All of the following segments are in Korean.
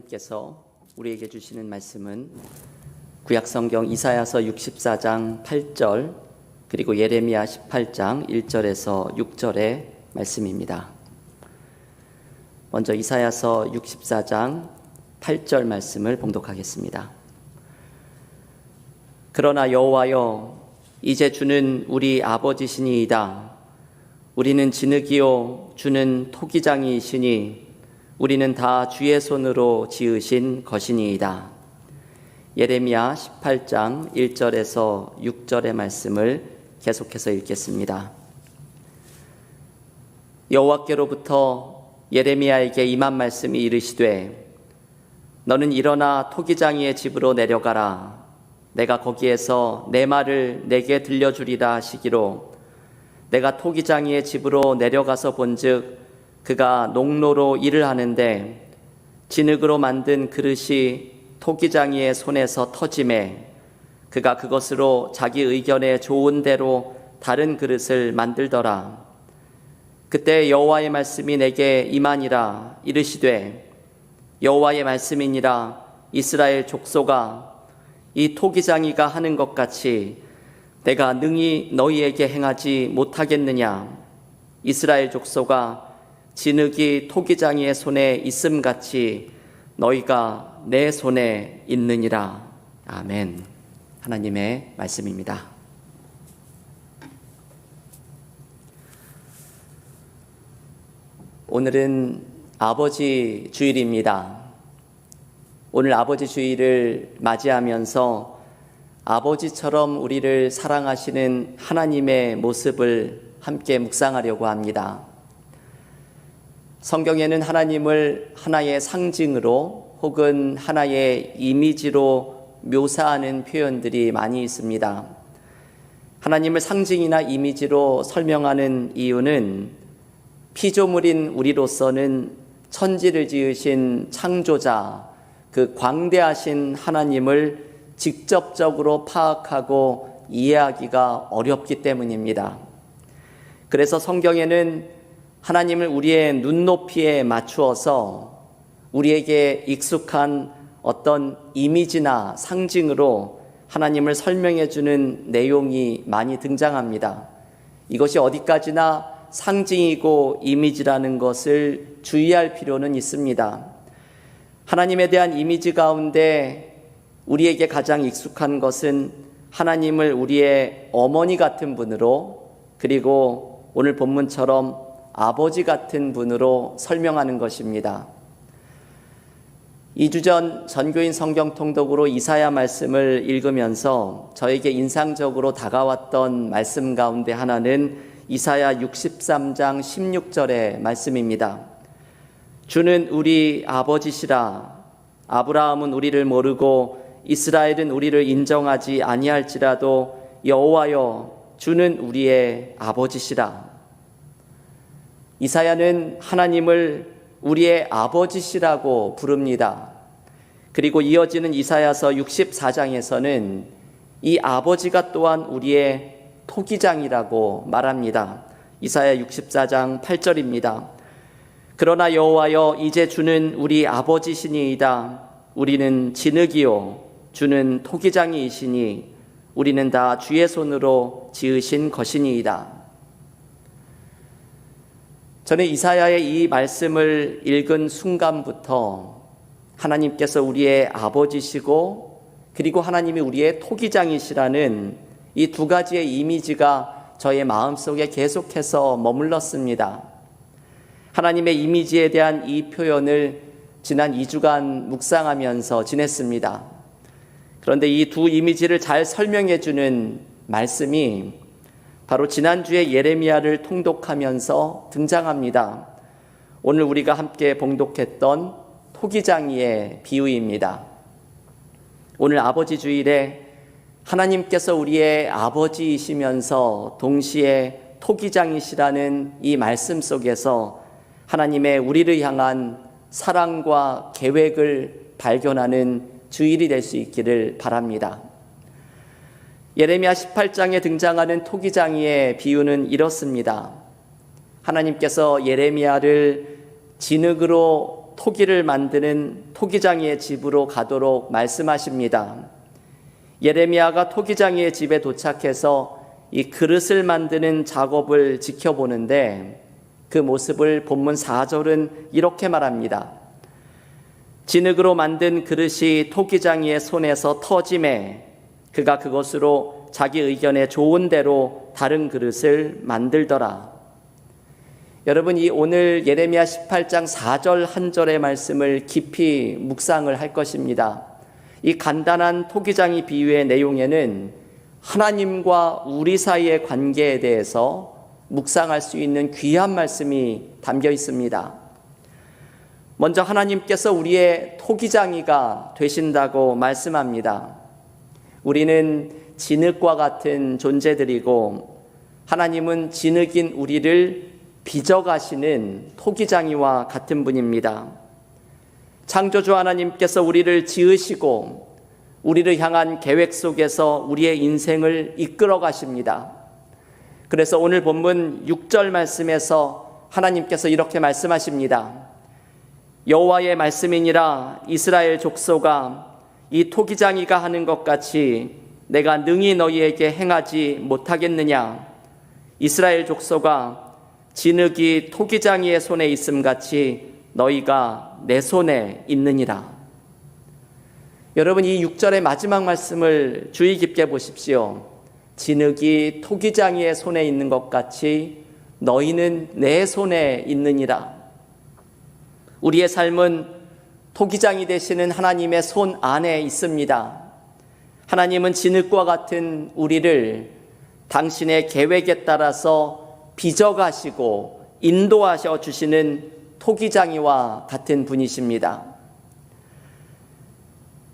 하나님께서 우리에게 주시는 말씀은 구약성경 이사야서 64장 8절 그리고 예레미야 18장 1절에서 6절의 말씀입니다. 먼저 이사야서 64장 8절 말씀을 봉독하겠습니다. 그러나 여호와여, 이제 주는 우리 아버지시니이다. 우리는 진흙이요 주는 토기장이시니 우리는 다 주의 손으로 지으신 것이니이다. 예레미야 18장 1절에서 6절의 말씀을 계속해서 읽겠습니다. 여호와께로부터 예레미야에게 임한 말씀이 이르시되, 너는 일어나 토기장이의 집으로 내려가라. 내가 거기에서 내 말을 내게 들려주리라 하시기로, 내가 토기장이의 집으로 내려가서 본즉 그가 농로로 일을 하는데 진흙으로 만든 그릇이 토기장이의 손에서 터지매 그가 그것으로 자기 의견에 좋은 대로 다른 그릇을 만들더라. 그때 여호와의 말씀이 내게 임하니라. 이르시되, 여호와의 말씀이니라. 이스라엘 족속아, 이 토기장이가 하는 것 같이 내가 능히 너희에게 행하지 못하겠느냐? 이스라엘 족속아, 진흙이 토기장이의 손에 있음같이 너희가 내 손에 있느니라. 아멘. 하나님의 말씀입니다. 오늘은 아버지 주일입니다. 오늘 아버지 주일을 맞이하면서 아버지처럼 우리를 사랑하시는 하나님의 모습을 함께 묵상하려고 합니다. 성경에는 하나님을 하나의 상징으로 혹은 하나의 이미지로 묘사하는 표현들이 많이 있습니다. 하나님을 상징이나 이미지로 설명하는 이유는 피조물인 우리로서는 천지를 지으신 창조자, 그 광대하신 하나님을 직접적으로 파악하고 이해하기가 어렵기 때문입니다. 그래서 성경에는 하나님을 우리의 눈높이에 맞추어서 우리에게 익숙한 어떤 이미지나 상징으로 하나님을 설명해 주는 내용이 많이 등장합니다. 이것이 어디까지나 상징이고 이미지라는 것을 주의할 필요는 있습니다. 하나님에 대한 이미지 가운데 우리에게 가장 익숙한 것은 하나님을 우리의 어머니 같은 분으로, 그리고 오늘 본문처럼 아버지 같은 분으로 설명하는 것입니다. 2주 전 전교인 성경 통독으로 이사야 말씀을 읽으면서 저에게 인상적으로 다가왔던 말씀 가운데 하나는 이사야 63장 16절의 말씀입니다. 주는 우리 아버지시라. 아브라함은 우리를 모르고 이스라엘은 우리를 인정하지 아니할지라도 여호와여, 주는 우리의 아버지시라. 이사야는 하나님을 우리의 아버지시라고 부릅니다. 그리고 이어지는 이사야서 64장에서는 이 아버지가 또한 우리의 토기장이라고 말합니다. 이사야 64장 8절입니다. 그러나 여호와여, 이제 주는 우리 아버지시니이다. 우리는 진흙이요 주는 토기장이시니 우리는 다 주의 손으로 지으신 것이니이다. 저는 이사야의 이 말씀을 읽은 순간부터 하나님께서 우리의 아버지시고 그리고 하나님이 우리의 토기장이시라는 이 두 가지의 이미지가 저의 마음속에 계속해서 머물렀습니다. 하나님의 이미지에 대한 이 표현을 지난 2주간 묵상하면서 지냈습니다. 그런데 이 두 이미지를 잘 설명해 주는 말씀이 바로 지난주에 예레미야를 통독하면서 등장합니다. 오늘 우리가 함께 봉독했던 토기장이의 비유입니다. 오늘 아버지 주일에 하나님께서 우리의 아버지이시면서 동시에 토기장이시라는 이 말씀 속에서 하나님의 우리를 향한 사랑과 계획을 발견하는 주일이 될 수 있기를 바랍니다. 예레미야 18장에 등장하는 토기장이의 비유는 이렇습니다. 하나님께서 예레미야를 진흙으로 토기를 만드는 토기장이의 집으로 가도록 말씀하십니다. 예레미야가 토기장이의 집에 도착해서 이 그릇을 만드는 작업을 지켜보는데 그 모습을 본문 4절은 이렇게 말합니다. 진흙으로 만든 그릇이 토기장이의 손에서 터짐에 그가 그것으로 자기 의견에 좋은 대로 다른 그릇을 만들더라. 여러분, 이 오늘 예레미야 18장 4절 한 절의 말씀을 깊이 묵상을 할 것입니다. 이 간단한 토기장이 비유의 내용에는 하나님과 우리 사이의 관계에 대해서 묵상할 수 있는 귀한 말씀이 담겨 있습니다. 먼저 하나님께서 우리의 토기장이가 되신다고 말씀합니다. 우리는 진흙과 같은 존재들이고 하나님은 진흙인 우리를 빚어가시는 토기장이와 같은 분입니다. 창조주 하나님께서 우리를 지으시고 우리를 향한 계획 속에서 우리의 인생을 이끌어 가십니다. 그래서 오늘 본문 6절 말씀에서 하나님께서 이렇게 말씀하십니다. 여호와의 말씀이니라 이스라엘 족속아 이 토기장이가 하는 것 같이 내가 능히 너희에게 행하지 못하겠느냐. 이스라엘 족속아 진흙이 토기장이의 손에 있음같이 너희가 내 손에 있느니라. 여러분, 이 6절의 마지막 말씀을 주의 깊게 보십시오. 진흙이 토기장이의 손에 있는 것 같이 너희는 내 손에 있느니라. 우리의 삶은 토기장이 되시는 하나님의 손 안에 있습니다. 하나님은 진흙과 같은 우리를 당신의 계획에 따라서 빚어가시고 인도하셔 주시는 토기장이와 같은 분이십니다.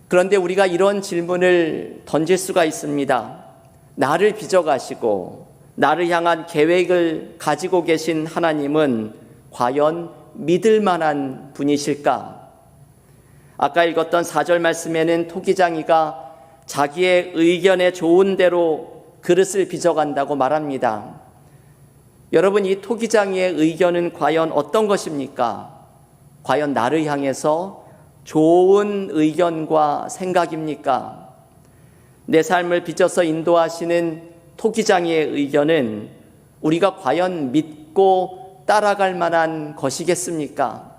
그런데 우리가 이런 질문을 던질 수가 있습니다. 나를 빚어가시고 나를 향한 계획을 가지고 계신 하나님은 과연 믿을 만한 분이실까? 아까 읽었던 4절 말씀에는 토기장이가 자기의 의견에 좋은 대로 그릇을 빚어간다고 말합니다. 여러분, 이 토기장이의 의견은 과연 어떤 것입니까? 과연 나를 향해서 좋은 의견과 생각입니까? 내 삶을 빚어서 인도하시는 토기장이의 의견은 우리가 과연 믿고 따라갈 만한 것이겠습니까?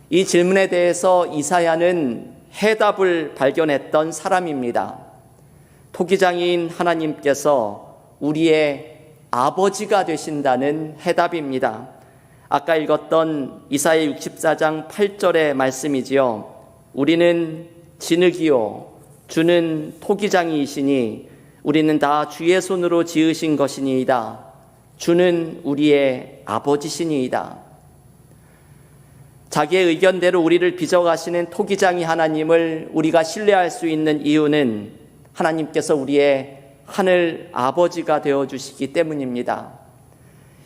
이 질문에 대해서 이사야는 해답을 발견했던 사람입니다. 토기장인 하나님께서 우리의 아버지가 되신다는 해답입니다. 아까 읽었던 이사야 64장 8절의 말씀이지요. 우리는 진흙이요 주는 토기장이시니 우리는 다 주의 손으로 지으신 것이니이다. 주는 우리의 아버지시니이다. 자기의 의견대로 우리를 빚어가시는 토기장이 하나님을 우리가 신뢰할 수 있는 이유는 하나님께서 우리의 하늘 아버지가 되어주시기 때문입니다.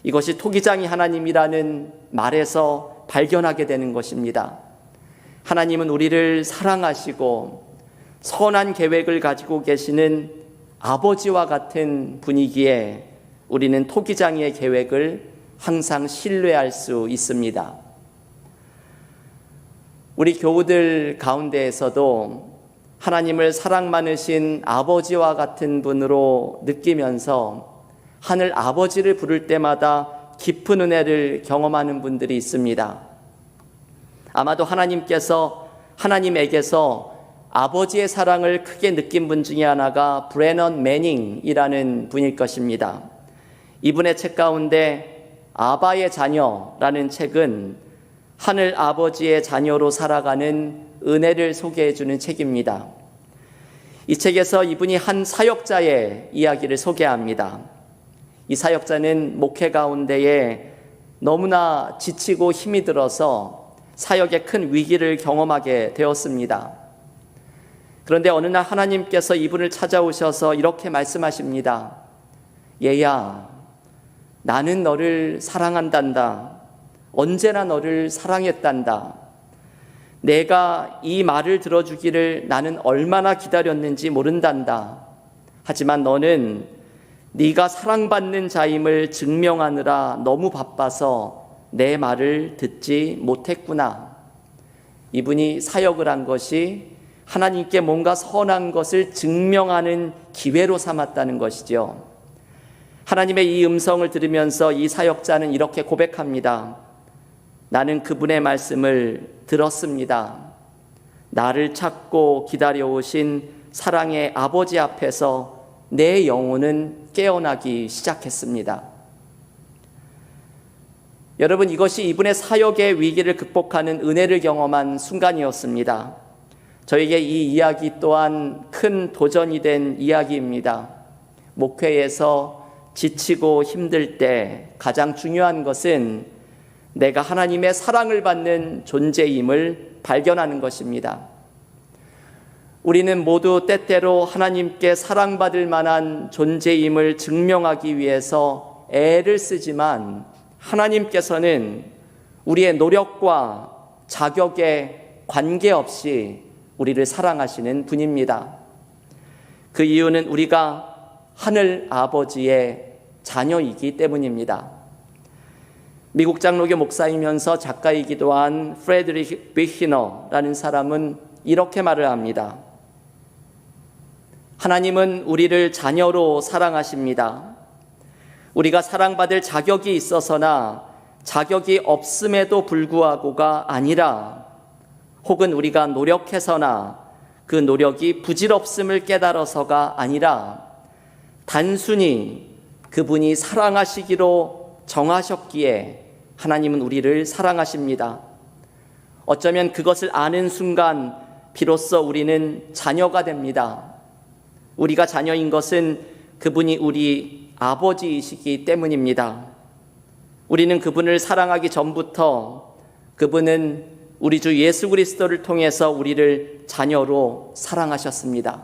이것이 토기장이 하나님이라는 말에서 발견하게 되는 것입니다. 하나님은 우리를 사랑하시고 선한 계획을 가지고 계시는 아버지와 같은 분이기에 우리는 토기장이의 계획을 항상 신뢰할 수 있습니다. 우리 교우들 가운데에서도 하나님을 사랑 많으신 아버지와 같은 분으로 느끼면서 하늘 아버지를 부를 때마다 깊은 은혜를 경험하는 분들이 있습니다. 아마도 하나님에게서 아버지의 사랑을 크게 느낀 분 중에 하나가 브래넌 매닝이라는 분일 것입니다. 이분의 책 가운데 아바의 자녀라는 책은 하늘 아버지의 자녀로 살아가는 은혜를 소개해 주는 책입니다. 이 책에서 이분이 한 사역자의 이야기를 소개합니다. 이 사역자는 목회 가운데에 너무나 지치고 힘이 들어서 사역에 큰 위기를 경험하게 되었습니다. 그런데 어느 날 하나님께서 이분을 찾아오셔서 이렇게 말씀하십니다. 얘야, 나는 너를 사랑한단다. 언제나 너를 사랑했단다. 내가 이 말을 들어주기를 나는 얼마나 기다렸는지 모른단다. 하지만 너는 네가 사랑받는 자임을 증명하느라 너무 바빠서 내 말을 듣지 못했구나. 이분이 사역을 한 것이 하나님께 뭔가 선한 것을 증명하는 기회로 삼았다는 것이죠. 하나님의 이 음성을 들으면서 이 사역자는 이렇게 고백합니다. 나는 그분의 말씀을 들었습니다. 나를 찾고 기다려오신 사랑의 아버지 앞에서 내 영혼은 깨어나기 시작했습니다. 여러분, 이것이 이분의 사역의 위기를 극복하는 은혜를 경험한 순간이었습니다. 저에게 이 이야기 또한 큰 도전이 된 이야기입니다. 목회에서 지치고 힘들 때 가장 중요한 것은 내가 하나님의 사랑을 받는 존재임을 발견하는 것입니다. 우리는 모두 때때로 하나님께 사랑받을 만한 존재임을 증명하기 위해서 애를 쓰지만 하나님께서는 우리의 노력과 자격에 관계없이 우리를 사랑하시는 분입니다. 그 이유는 우리가 하늘 아버지의 자녀이기 때문입니다. 미국 장로교 목사이면서 작가이기도 한 프레드릭 비히너라는 사람은 이렇게 말을 합니다. 하나님은 우리를 자녀로 사랑하십니다. 우리가 사랑받을 자격이 있어서나 자격이 없음에도 불구하고가 아니라 혹은 우리가 노력해서나 그 노력이 부질없음을 깨달아서가 아니라 단순히 그분이 사랑하시기로 정하셨기에 하나님은 우리를 사랑하십니다. 어쩌면 그것을 아는 순간 비로소 우리는 자녀가 됩니다. 우리가 자녀인 것은 그분이 우리 아버지이시기 때문입니다. 우리는 그분을 사랑하기 전부터 그분은 우리 주 예수 그리스도를 통해서 우리를 자녀로 사랑하셨습니다.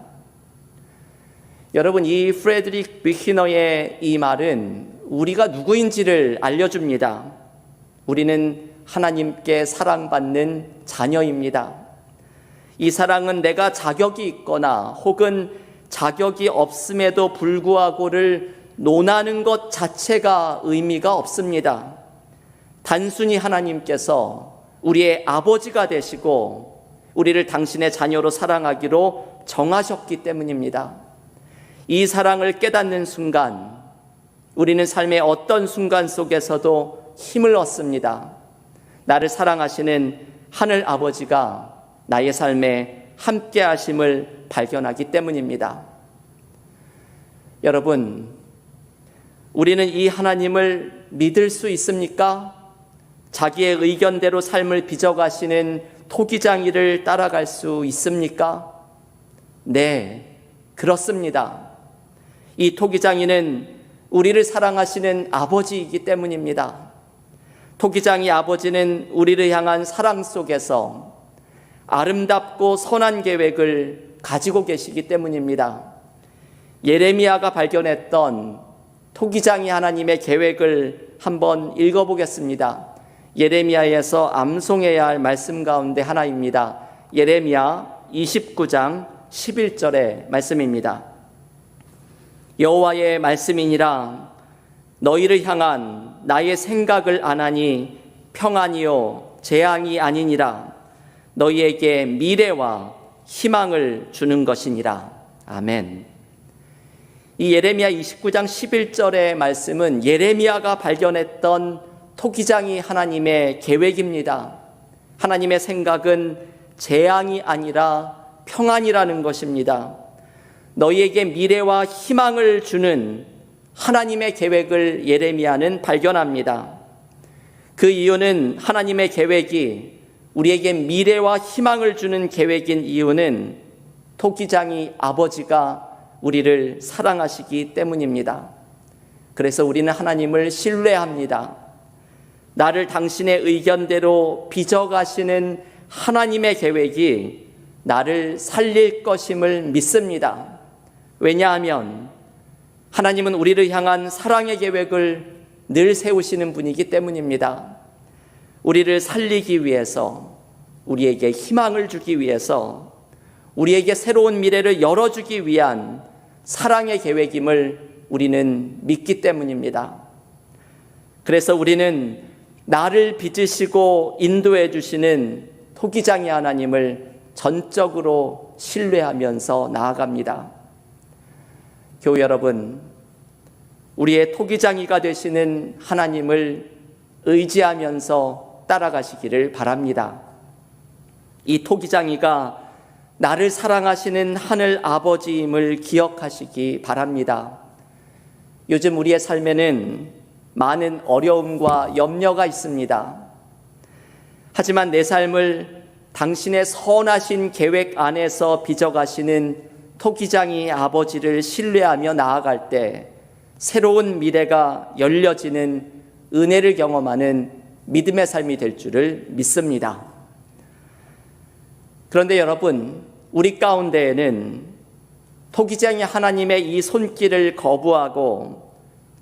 여러분, 이 프레드릭 비히너의 이 말은 우리가 누구인지를 알려줍니다. 우리는 하나님께 사랑받는 자녀입니다. 이 사랑은 내가 자격이 있거나 혹은 자격이 없음에도 불구하고를 논하는 것 자체가 의미가 없습니다. 단순히 하나님께서 우리의 아버지가 되시고 우리를 당신의 자녀로 사랑하기로 정하셨기 때문입니다. 이 사랑을 깨닫는 순간 우리는 삶의 어떤 순간 속에서도 힘을 얻습니다. 나를 사랑하시는 하늘 아버지가 나의 삶에 함께 하심을 발견하기 때문입니다. 여러분, 우리는 이 하나님을 믿을 수 있습니까? 자기의 의견대로 삶을 빚어가시는 토기장이를 따라갈 수 있습니까? 네, 그렇습니다. 이 토기장이는 우리를 사랑하시는 아버지이기 때문입니다. 토기장이 아버지는 우리를 향한 사랑 속에서 아름답고 선한 계획을 가지고 계시기 때문입니다. 예레미야가 발견했던 토기장이 하나님의 계획을 한번 읽어보겠습니다. 예레미야에서 암송해야 할 말씀 가운데 하나입니다. 예레미야 29장 11절의 말씀입니다. 여호와의 말씀이니라. 너희를 향한 나의 생각을 아나니 평안이요 재앙이 아니니라. 너희에게 미래와 희망을 주는 것이니라. 아멘. 이 예레미야 29장 11절의 말씀은 예레미야가 발견했던 토기장이 하나님의 계획입니다. 하나님의 생각은 재앙이 아니라 평안이라는 것입니다. 너희에게 미래와 희망을 주는 하나님의 계획을 예레미야는 발견합니다. 그 이유는 하나님의 계획이 우리에게 미래와 희망을 주는 계획인 이유는 토기장이 아버지가 우리를 사랑하시기 때문입니다. 그래서 우리는 하나님을 신뢰합니다. 나를 당신의 의견대로 빚어가시는 하나님의 계획이 나를 살릴 것임을 믿습니다. 왜냐하면 하나님은 우리를 향한 사랑의 계획을 늘 세우시는 분이기 때문입니다. 우리를 살리기 위해서, 우리에게 희망을 주기 위해서, 우리에게 새로운 미래를 열어주기 위한 사랑의 계획임을 우리는 믿기 때문입니다. 그래서 우리는 나를 빚으시고 인도해 주시는 토기장의 하나님을 전적으로 신뢰하면서 나아갑니다. 교회 여러분, 우리의 토기장이가 되시는 하나님을 의지하면서 따라가시기를 바랍니다. 이 토기장이가 나를 사랑하시는 하늘 아버지임을 기억하시기 바랍니다. 요즘 우리의 삶에는 많은 어려움과 염려가 있습니다. 하지만 내 삶을 당신의 선하신 계획 안에서 빚어가시는 토기장이 아버지를 신뢰하며 나아갈 때 새로운 미래가 열려지는 은혜를 경험하는 믿음의 삶이 될 줄을 믿습니다. 그런데 여러분, 우리 가운데에는 토기장이 하나님의 이 손길을 거부하고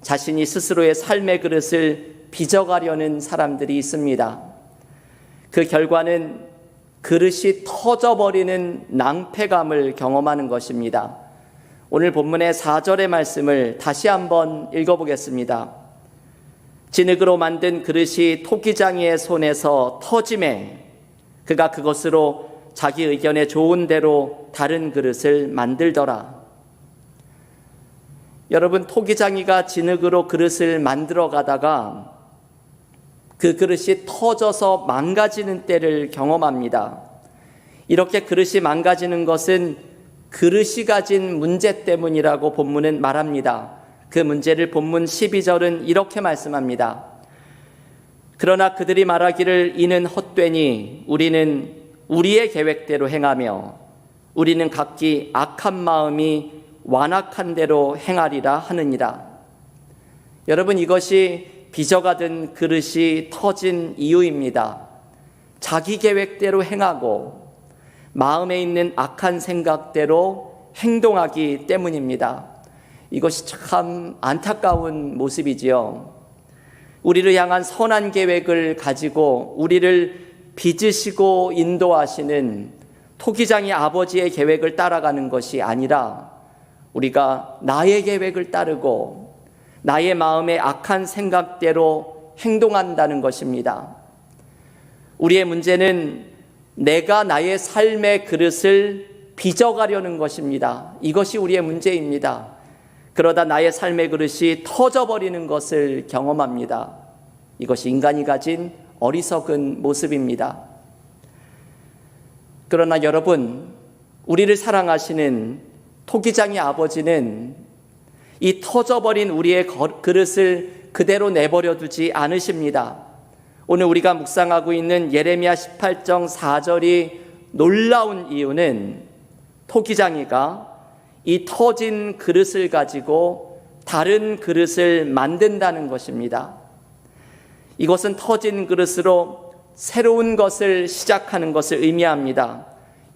자신이 스스로의 삶의 그릇을 빚어가려는 사람들이 있습니다. 그 결과는 그릇이 터져버리는 낭패감을 경험하는 것입니다. 오늘 본문의 4절의 말씀을 다시 한번 읽어보겠습니다. 진흙으로 만든 그릇이 토기장이의 손에서 터짐에 그가 그것으로 자기 의견에 좋은 대로 다른 그릇을 만들더라. 여러분, 토기장이가 진흙으로 그릇을 만들어 가다가 그 그릇이 터져서 망가지는 때를 경험합니다. 이렇게 그릇이 망가지는 것은 그릇이 가진 문제 때문이라고 본문은 말합니다. 그 문제를 본문 12절은 이렇게 말씀합니다. 그러나 그들이 말하기를 이는 헛되니 우리는 우리의 계획대로 행하며 우리는 각기 악한 마음이 완악한 대로 행하리라 하느니라. 여러분, 이것이 빚어가 든 그릇이 터진 이유입니다. 자기 계획대로 행하고 마음에 있는 악한 생각대로 행동하기 때문입니다. 이것이 참 안타까운 모습이지요. 우리를 향한 선한 계획을 가지고 우리를 빚으시고 인도하시는 토기장이 아버지의 계획을 따라가는 것이 아니라 우리가 나의 계획을 따르고 나의 마음의 악한 생각대로 행동한다는 것입니다. 우리의 문제는 내가 나의 삶의 그릇을 빚어가려는 것입니다. 이것이 우리의 문제입니다. 그러다 나의 삶의 그릇이 터져버리는 것을 경험합니다. 이것이 인간이 가진 어리석은 모습입니다. 그러나 여러분, 우리를 사랑하시는 토기장의 아버지는 이 터져버린 우리의 그릇을 그대로 내버려 두지 않으십니다. 오늘 우리가 묵상하고 있는 예레미야 18장 4절이 놀라운 이유는 토기장이가 이 터진 그릇을 가지고 다른 그릇을 만든다는 것입니다. 이것은 터진 그릇으로 새로운 것을 시작하는 것을 의미합니다.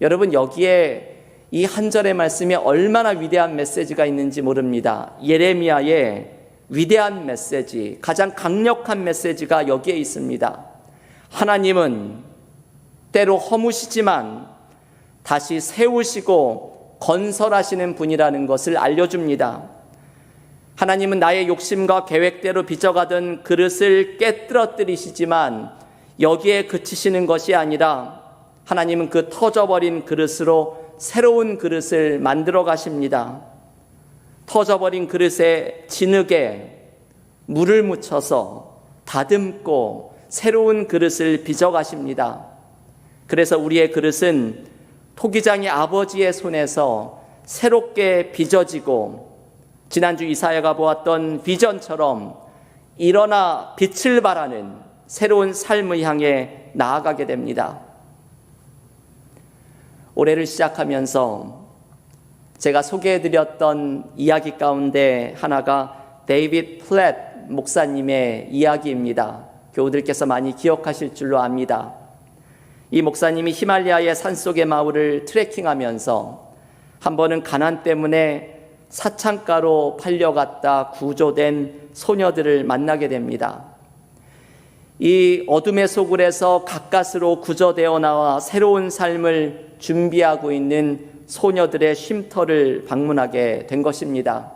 여러분, 여기에 이 한 절의 말씀에 얼마나 위대한 메시지가 있는지 모릅니다. 예레미야의 위대한 메시지, 가장 강력한 메시지가 여기에 있습니다. 하나님은 때로 허무시지만 다시 세우시고 건설하시는 분이라는 것을 알려줍니다. 하나님은 나의 욕심과 계획대로 빚어가던 그릇을 깨뜨려뜨리시지만 여기에 그치시는 것이 아니라 하나님은 그 터져버린 그릇으로 새로운 그릇을 만들어 가십니다. 터져버린 그릇에 진흙에 물을 묻혀서 다듬고 새로운 그릇을 빚어 가십니다. 그래서 우리의 그릇은 토기장의 아버지의 손에서 새롭게 빚어지고 지난주 이사야가 보았던 비전처럼 일어나 빛을 발하는 새로운 삶을 향해 나아가게 됩니다. 올해를 시작하면서 제가 소개해드렸던 이야기 가운데 하나가 데이빗 플랫 목사님의 이야기입니다. 교우들께서 많이 기억하실 줄로 압니다. 이 목사님이 히말라야의 산속의 마을을 트레킹하면서 한 번은 가난 때문에 사창가로 팔려갔다 구조된 소녀들을 만나게 됩니다. 이 어둠의 소굴에서 가까스로 구조되어 나와 새로운 삶을 준비하고 있는 소녀들의 쉼터를 방문하게 된 것입니다.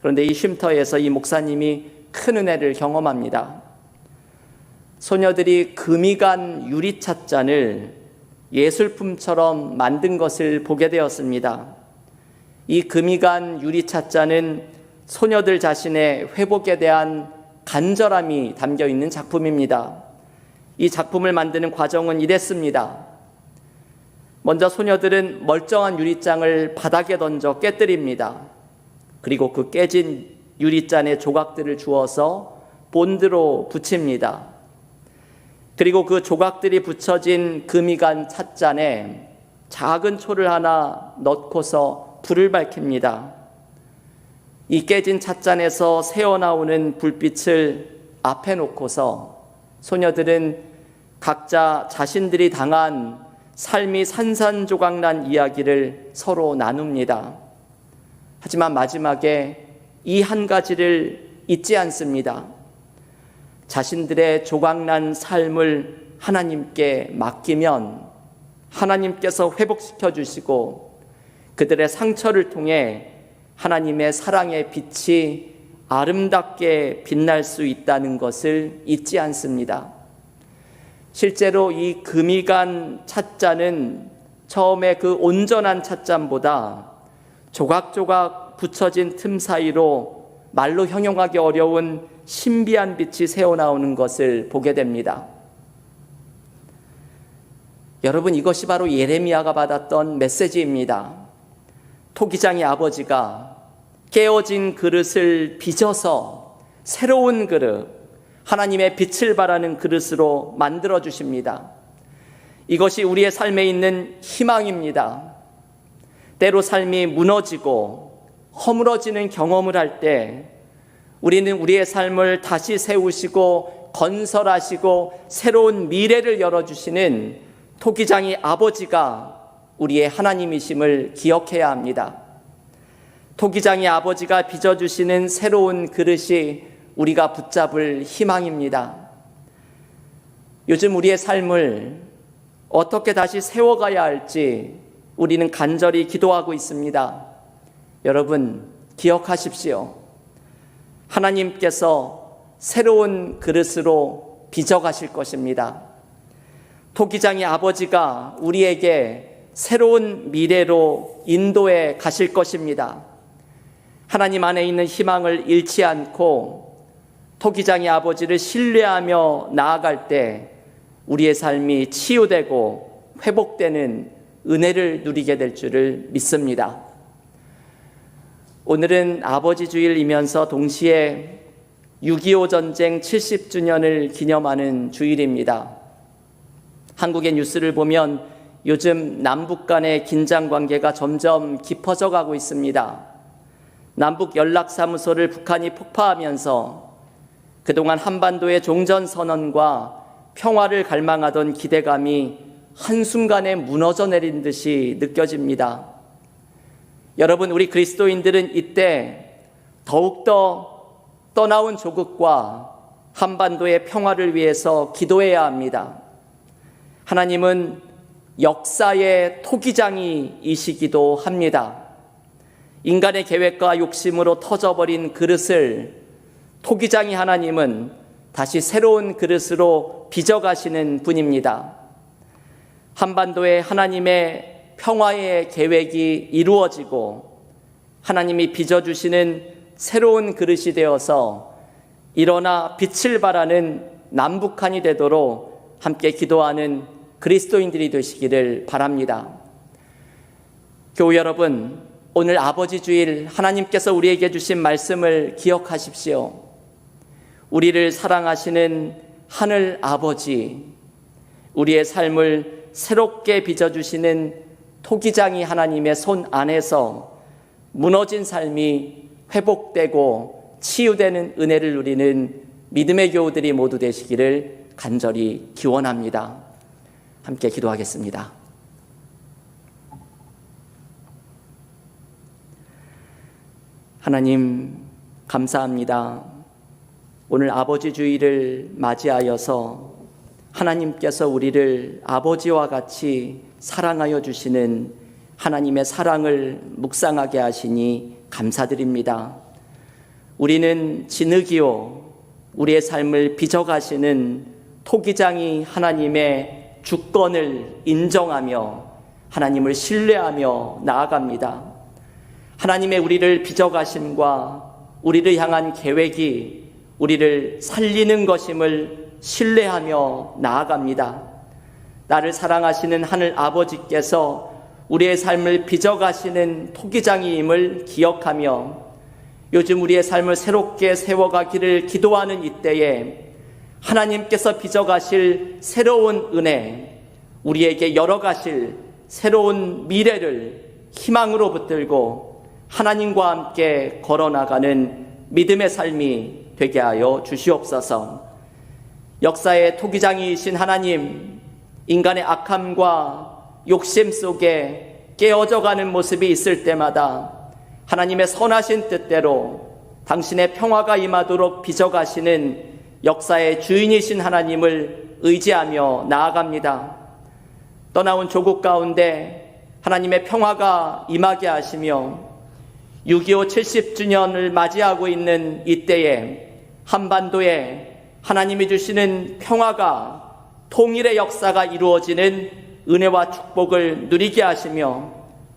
그런데 이 쉼터에서 이 목사님이 큰 은혜를 경험합니다. 소녀들이 금이 간 유리 찻잔을 예술품처럼 만든 것을 보게 되었습니다. 이 금이 간 유리 찻잔은 소녀들 자신의 회복에 대한 간절함이 담겨 있는 작품입니다. 이 작품을 만드는 과정은 이랬습니다. 먼저 소녀들은 멀쩡한 유리잔을 바닥에 던져 깨뜨립니다. 그리고 그 깨진 유리잔의 조각들을 주워서 본드로 붙입니다. 그리고 그 조각들이 붙여진 금이 간 찻잔에 작은 초를 하나 넣고서 불을 밝힙니다. 이 깨진 찻잔에서 새어나오는 불빛을 앞에 놓고서 소녀들은 각자 자신들이 당한 삶이 산산조각난 이야기를 서로 나눕니다. 하지만 마지막에 이 한 가지를 잊지 않습니다. 자신들의 조각난 삶을 하나님께 맡기면 하나님께서 회복시켜 주시고 그들의 상처를 통해 하나님의 사랑의 빛이 아름답게 빛날 수 있다는 것을 잊지 않습니다. 실제로 이 금이 간 찻잔은 처음에 그 온전한 찻잔보다 조각조각 붙여진 틈 사이로 말로 형용하기 어려운 신비한 빛이 새어나오는 것을 보게 됩니다. 여러분, 이것이 바로 예레미야가 받았던 메시지입니다. 토기장의 아버지가 깨어진 그릇을 빚어서 새로운 그릇, 하나님의 빛을 발하는 그릇으로 만들어 주십니다. 이것이 우리의 삶에 있는 희망입니다. 때로 삶이 무너지고 허물어지는 경험을 할 때 우리는 우리의 삶을 다시 세우시고 건설하시고 새로운 미래를 열어주시는 토기장의 아버지가 우리의 하나님이심을 기억해야 합니다. 토기장의 아버지가 빚어주시는 새로운 그릇이 우리가 붙잡을 희망입니다. 요즘 우리의 삶을 어떻게 다시 세워가야 할지 우리는 간절히 기도하고 있습니다. 여러분, 기억하십시오. 하나님께서 새로운 그릇으로 빚어가실 것입니다. 토기장의 아버지가 우리에게 새로운 미래로 인도해 가실 것입니다. 하나님 안에 있는 희망을 잃지 않고 토기장의 아버지를 신뢰하며 나아갈 때 우리의 삶이 치유되고 회복되는 은혜를 누리게 될 줄을 믿습니다. 오늘은 아버지 주일이면서 동시에 6.25 전쟁 70주년을 기념하는 주일입니다. 한국의 뉴스를 보면 요즘 남북 간의 긴장 관계가 점점 깊어져 가고 있습니다. 남북 연락사무소를 북한이 폭파하면서 그동안 한반도의 종전선언과 평화를 갈망하던 기대감이 한순간에 무너져 내린 듯이 느껴집니다. 여러분, 우리 그리스도인들은 이때 더욱더 떠나온 조국과 한반도의 평화를 위해서 기도해야 합니다. 하나님은 역사의 토기장이시기도 합니다. 인간의 계획과 욕심으로 터져버린 그릇을 토기장이 하나님은 다시 새로운 그릇으로 빚어가시는 분입니다. 한반도에 하나님의 평화의 계획이 이루어지고 하나님이 빚어주시는 새로운 그릇이 되어서 일어나 빛을 발하는 남북한이 되도록 함께 기도하는 그리스도인들이 되시기를 바랍니다. 교우 여러분, 오늘 아버지 주일 하나님께서 우리에게 주신 말씀을 기억하십시오. 우리를 사랑하시는 하늘 아버지, 우리의 삶을 새롭게 빚어주시는 토기장이 하나님의 손 안에서 무너진 삶이 회복되고 치유되는 은혜를 누리는 믿음의 교우들이 모두 되시기를 간절히 기원합니다. 함께 기도하겠습니다. 하나님, 감사합니다. 오늘 아버지 주일을 맞이하여서 하나님께서 우리를 아버지와 같이 사랑하여 주시는 하나님의 사랑을 묵상하게 하시니 감사드립니다. 우리는 진흙이요, 우리의 삶을 빚어가시는 토기장이 하나님의 주권을 인정하며 하나님을 신뢰하며 나아갑니다. 하나님의 우리를 빚어가심과 우리를 향한 계획이 우리를 살리는 것임을 신뢰하며 나아갑니다. 나를 사랑하시는 하늘 아버지께서 우리의 삶을 빚어가시는 토기장이임을 기억하며 요즘 우리의 삶을 새롭게 세워가기를 기도하는 이때에 하나님께서 빚어가실 새로운 은혜, 우리에게 열어가실 새로운 미래를 희망으로 붙들고 하나님과 함께 걸어나가는 믿음의 삶이 되게 하여 주시옵소서. 역사의 토기장이신 하나님, 인간의 악함과 욕심 속에 깨어져가는 모습이 있을 때마다 하나님의 선하신 뜻대로 당신의 평화가 임하도록 빚어가시는 역사의 주인이신 하나님을 의지하며 나아갑니다. 떠나온 조국 가운데 하나님의 평화가 임하게 하시며 6.25 70주년을 맞이하고 있는 이때에 한반도에 하나님이 주시는 평화가 통일의 역사가 이루어지는 은혜와 축복을 누리게 하시며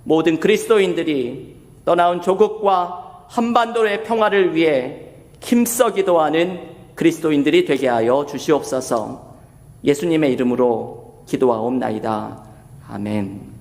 모든 그리스도인들이 떠나온 조국과 한반도의 평화를 위해 힘써 기도하는 그리스도인들이 되게 하여 주시옵소서. 예수님의 이름으로 기도하옵나이다. 아멘.